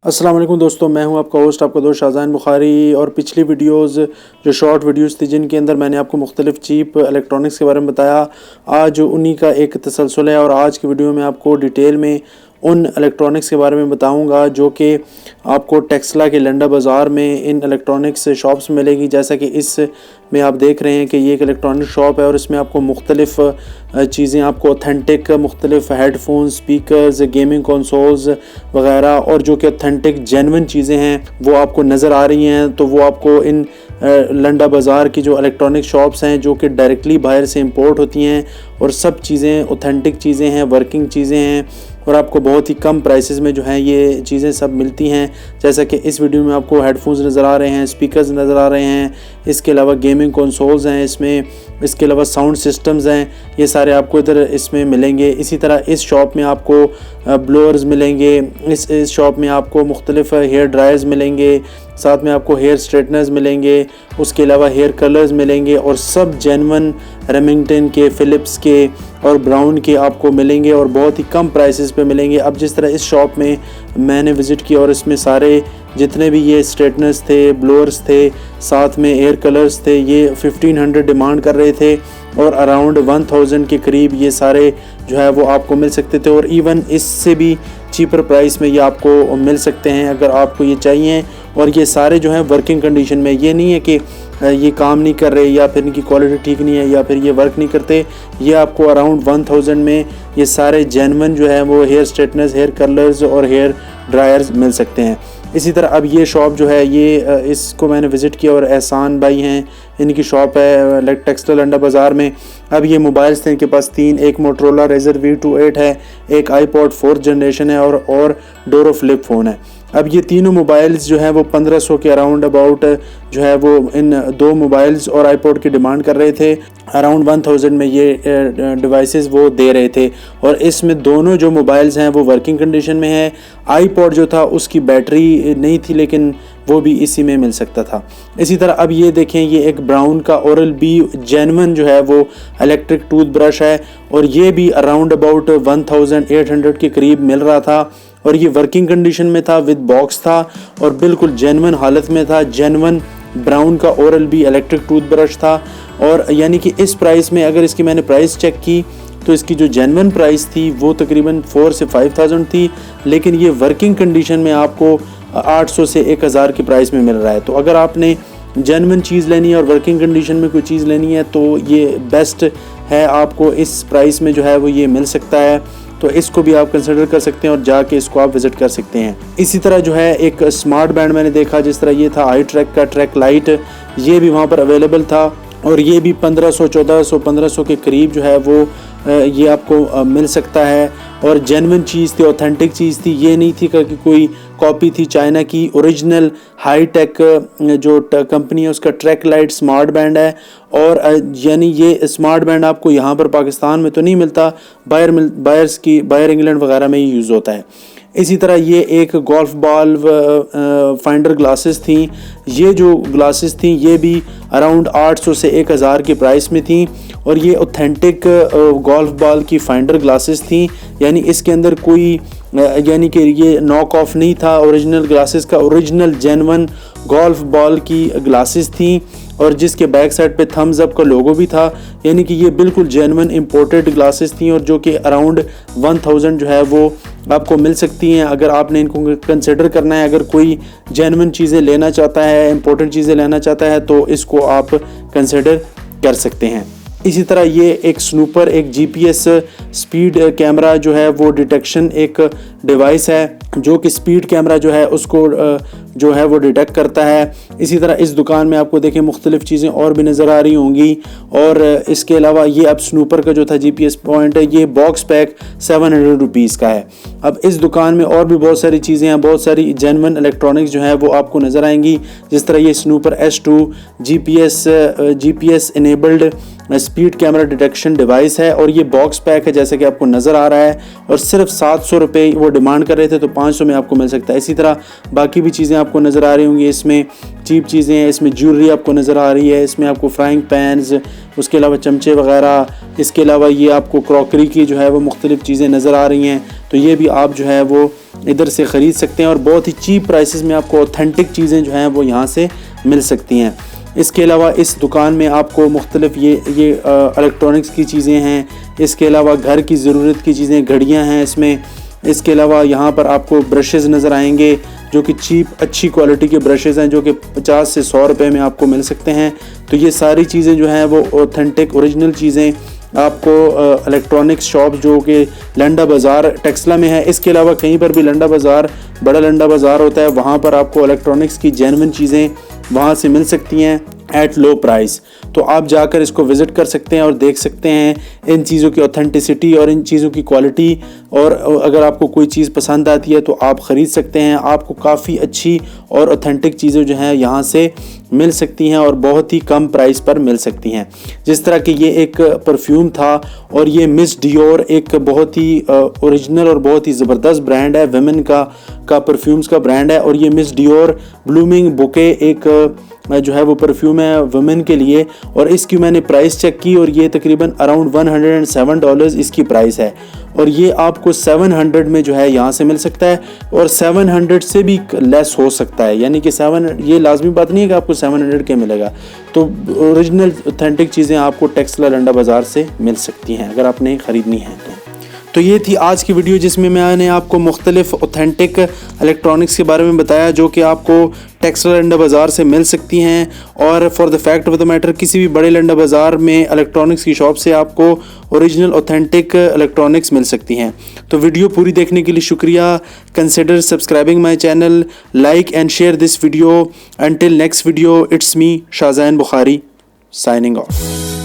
अस्सलाम वालेकुम दोस्तों, मैं हूं आपका होस्ट, आपका दोस्त शाहज़ान बुखारी। और पिछली वीडियोस जो शॉर्ट वीडियोस थी जिनके अंदर मैंने आपको मुख्तलिफ चीप इलेक्ट्रॉनिक्स के बारे में बताया, आज उन्हीं का एक तसलसल है। और आज की वीडियो में आपको डिटेल में उन इलेक्ट्रॉनिक्स के बारे में बताऊंगा जो कि आपको टेक्सला के लंडा बाज़ार में इन इलेक्ट्रॉनिक्स शॉप्स में मिलेगी। जैसा कि इस में आप देख रहे हैं कि ये एक इलेक्ट्रॉनिक शॉप है और इसमें आपको मुख्तलिफ चीज़ें, आपको ऑथेंटिक मुख्तलिफ हेडफोन, स्पीकर्स, गेमिंग कंसोल्स वगैरह और जो कि ऑथेंटिक जेन्युइन चीज़ें हैं वो आपको नज़र आ रही हैं। तो वो आपको इन लंडा बाज़ार की जो इलेक्ट्रॉनिक शॉप्स हैं जो कि डायरेक्टली बाहर से इंपोर्ट होती हैं और सब चीज़ें ऑथेंटिक चीज़ें हैं, वर्किंग चीज़ें हैं और आपको बहुत ही कम प्राइसेस में जो है ये चीज़ें सब मिलती हैं। जैसा कि इस वीडियो में आपको हेडफोन्स नज़र आ रहे हैं, स्पीकर्स नज़र आ रहे हैं, इसके अलावा गेमिंग कंसोल्स हैं इसमें, इसके अलावा साउंड सिस्टम्स हैं, ये सारे आपको इधर इसमें मिलेंगे। इसी तरह इस शॉप में आपको ब्लोअर्स मिलेंगे, इस शॉप में आपको मुख्तलिफ हेयर ड्रायर्स मिलेंगे, साथ में आपको हेयर स्ट्रेटनर्स मिलेंगे, उसके अलावा हेयर कलर्स मिलेंगे और सब जेन्युइन रेमिंगटन के, फ़िलिप्स के और ब्राउन के आपको मिलेंगे और बहुत ही कम प्राइसेस पे मिलेंगे। अब जिस तरह इस शॉप में मैंने विज़िट किया और इसमें सारे जितने भी ये स्ट्रेटनर्स थे, ब्लोअर्स थे, साथ में एयर कलर्स थे, ये 1500 डिमांड कर रहे थे और अराउंड 1000 के करीब ये सारे जो है वो आपको मिल सकते थे। और इवन इससे भी चीपर प्राइस में ये आपको मिल सकते हैं अगर आपको ये चाहिए। और ये सारे जो हैं वर्किंग कंडीशन में, ये नहीं है कि ये काम नहीं कर रहे या फिर इनकी क्वालिटी ठीक नहीं है या फिर ये वर्क नहीं करते। ये आपको अराउंड 1000 में ये सारे जेन्युइन जो है वो हेयर स्ट्रेटनर्स, हेयर कलर्स और हेयर ड्रायर्स मिल सकते हैं। इसी तरह अब ये शॉप जो है ये इसको मैंने विज़िट किया और एहसान भाई हैं, इनकी शॉप है टेक्सला लंडा बाज़ार में। अब ये मोबाइल्स थे इनके पास तीन, एक मोटरोला रेजर V28 है, एक आईपॉड 4th जनरेशन है और डोरो फ्लिप फ़ोन है। अब ये तीनों मोबाइल्स जो हैं वो 1500 के अराउंड अबाउट जो है वो इन दो मोबाइल्स और आईपॉड की डिमांड कर रहे थे। अराउंड 1000 में ये डिवाइसेस वो दे रहे थे और इसमें दोनों जो मोबाइल्स हैं वो वर्किंग कंडीशन में है। आईपॉड जो था उसकी बैटरी नहीं थी लेकिन वो भी इसी में मिल सकता था। इसी तरह अब ये देखें, ये एक ब्राउन का ओरल बी जेन्युइन जो है वो इलेक्ट्रिक टूथब्रश है और ये भी अराउंड अबाउट 1800 के करीब मिल रहा था और ये वर्किंग कंडीशन में था, विद बॉक्स था और बिल्कुल जेन्युइन हालत में था। जेन्युइन ब्राउन का ओरल बी इलेक्ट्रिक टूथब्रश था और यानी कि इस प्राइस में, अगर इसकी मैंने प्राइस चेक की तो इसकी जो जेन्युइन प्राइस थी वो तकरीबन 4 से 5000 थी, लेकिन ये वर्किंग कंडीशन में आपको 800 से 1000 की प्राइस में मिल रहा है। तो अगर आपने जेन्युइन चीज़ लेनी है और वर्किंग कंडीशन में कोई चीज़ लेनी है तो ये बेस्ट है, आपको इस प्राइस में जो है वो ये मिल सकता है। तो इसको भी आप कंसिडर कर सकते हैं और जाके इसको आप विज़िट कर सकते हैं। इसी तरह जो है एक स्मार्ट बैंड मैंने देखा, जिस तरह ये था आई ट्रैक का ट्रैक लाइट, ये भी वहाँ पर अवेलेबल था और ये भी 1500, 1400, 1500 के करीब जो है वो ये आपको मिल सकता है। और जेन्युइन चीज़ थी, ऑथेंटिक चीज़ थी, ये नहीं थी कि कोई कॉपी थी चाइना की। ओरिजिनल हाई टेक जो कंपनी है उसका ट्रैक लाइट स्मार्ट बैंड है और यानी ये स्मार्ट बैंड आपको यहाँ पर पाकिस्तान में तो नहीं मिलता, बाहर इंग्लैंड वगैरह में ही यूज़ होता है। इसी तरह ये एक गोल्फ बॉल फाइंडर ग्लासेस थी, ये जो ग्लासेस थी ये भी अराउंड 800 से 1000 की प्राइस में थी और ये ऑथेंटिक गोल्फ बॉल की फाइंडर ग्लासेस थी। यानी इसके अंदर कोई यानी कि ये नॉक ऑफ नहीं था ओरिजिनल ग्लासेस का, ओरिजिनल जेन्युइन गोल्फ बॉल की ग्लासेस थी और जिसके बैक साइड पे थम्स अप का लोगो भी था। यानी कि ये बिल्कुल जेन्युइन इंपोर्टेड ग्लासेस थी और जो कि अराउंड 1000 जो है वो आपको मिल सकती हैं अगर आपने इनको कंसिडर करना है। अगर कोई जेन्युइन चीज़ें लेना चाहता है, इंपॉर्टेंट चीज़ें लेना चाहता है तो इसको आप कंसिडर कर सकते हैं। इसी तरह ये एक स्नूपर, एक GPS स्पीड कैमरा जो है वो डिटेक्शन एक डिवाइस है जो कि स्पीड कैमरा जो है उसको जो है वो डिटेक्ट करता है। इसी तरह इस दुकान में आपको देखें मुख्तलिफ चीज़ें और भी नज़र आ रही होंगी। और इसके अलावा ये अब स्नूपर का जो था GPS पॉइंट है, ये बॉक्स पैक 700 रुपीज़ का है। अब इस दुकान में और भी बहुत सारी चीज़ें हैं, बहुत सारी जेन्युइन इलेक्ट्रॉनिक्स जो है वो आपको नज़र आएंगी। जिस तरह ये स्नूपर S2 GPS enabled speed camera detection device है और ये बॉक्स पैक है जैसे कि आपको नज़र आ रहा है, और सिर्फ 700 रुपये वो डिमांड कर रहे थे तो 500 में आपको मिल सकता है। इसी तरह बाकी भी चीज़ें आपको नज़र आ रही होंगी, इसमें चीप चीज़ें हैं, इसमें ज्वेलरी आपको नज़र आ रही है, इसमें आपको फ्राइंग पैन्स, उसके अलावा चमचे वगैरह, इसके अलावा ये आपको क्रॉकरी की जो है वो मुख्तलिफ़ चीज़ें नज़र आ रही हैं। तो ये भी आप जो है वो इधर से ख़रीद सकते हैं और बहुत ही चीप प्राइसेस में आपको ऑथेंटिक चीज़ें जो हैं वो यहाँ से मिल सकती हैं। इसके अलावा इस दुकान में आपको मुख्तलिफ़ ये इलेक्ट्रॉनिक्स की चीज़ें हैं, इसके अलावा घर की ज़रूरत की चीज़ें, घड़ियाँ हैं इसमें। इसके अलावा यहाँ पर आपको ब्रशेज़ नज़र आएंगे जो कि चीप अच्छी क्वालिटी के ब्रशेज़ हैं जो कि 50 से 100 रुपये में आपको मिल सकते हैं। तो ये सारी चीज़ें जो हैं वो ऑथेंटिक ओरिजिनल चीज़ें आपको इलेक्ट्रॉनिक्स शॉप जो कि लंडा बाज़ार टेक्सला में है, इसके अलावा कहीं पर भी लंडा बाज़ार, बड़ा लंडा बाज़ार होता है, वहाँ पर आपको इलेक्ट्रॉनिक्स की जेन्युइन चीज़ें वहाँ से मिल सकती हैं एट लो प्राइस। तो आप जाकर इसको विज़िट कर सकते हैं और देख सकते हैं इन चीज़ों की ऑथेंटिसिटी और इन चीज़ों की क्वालिटी, और अगर आपको कोई चीज़ पसंद आती है तो आप ख़रीद सकते हैं। आपको काफ़ी अच्छी और ऑथेंटिक चीज़ें जो हैं यहाँ से मिल सकती हैं और बहुत ही कम प्राइस पर मिल सकती हैं। जिस तरह कि ये एक परफ्यूम था और ये मिस डियोर एक बहुत ही ओरिजिनल और बहुत ही ज़बरदस्त ब्रांड है, वेमेन का परफ्यूम्स का ब्रांड है। और ये मिस डियोर ब्लूमिंग बुके एक जो है वो परफ्यूम है वुमेन के लिए, और इसकी मैंने प्राइस चेक की और ये तकरीबन अराउंड $107 इसकी प्राइस है, और ये आपको 700 में जो है यहाँ से मिल सकता है और 700 से भी लेस हो सकता है, यानी कि 7 ये लाजमी बात नहीं है कि आपको 700 के मिलेगा। तो ओरिजिनल ऑथेंटिक चीज़ें आपको टेक्सला लंडा बाज़ार से मिल सकती हैं अगर आपने ख़रीदनी है तो ये थी आज की वीडियो जिसमें मैंने आपको मुख्तलिफ ऑथेंटिक इलेक्ट्रॉनिक्स के बारे में बताया जो कि आपको टेक्सला लंडा बाज़ार से मिल सकती हैं। और for the fact of the matter किसी भी बड़े लंडा बाज़ार में इलेक्ट्रॉनिक्स की शॉप से आपको ओरिजिनल ऑथेंटिक इलेक्ट्रॉनिक्स मिल सकती हैं। तो वीडियो पूरी देखने के लिए शुक्रिया। Consider subscribing my channel, like and share this video. Until next video, it's me Shahzain Bukhari signing off.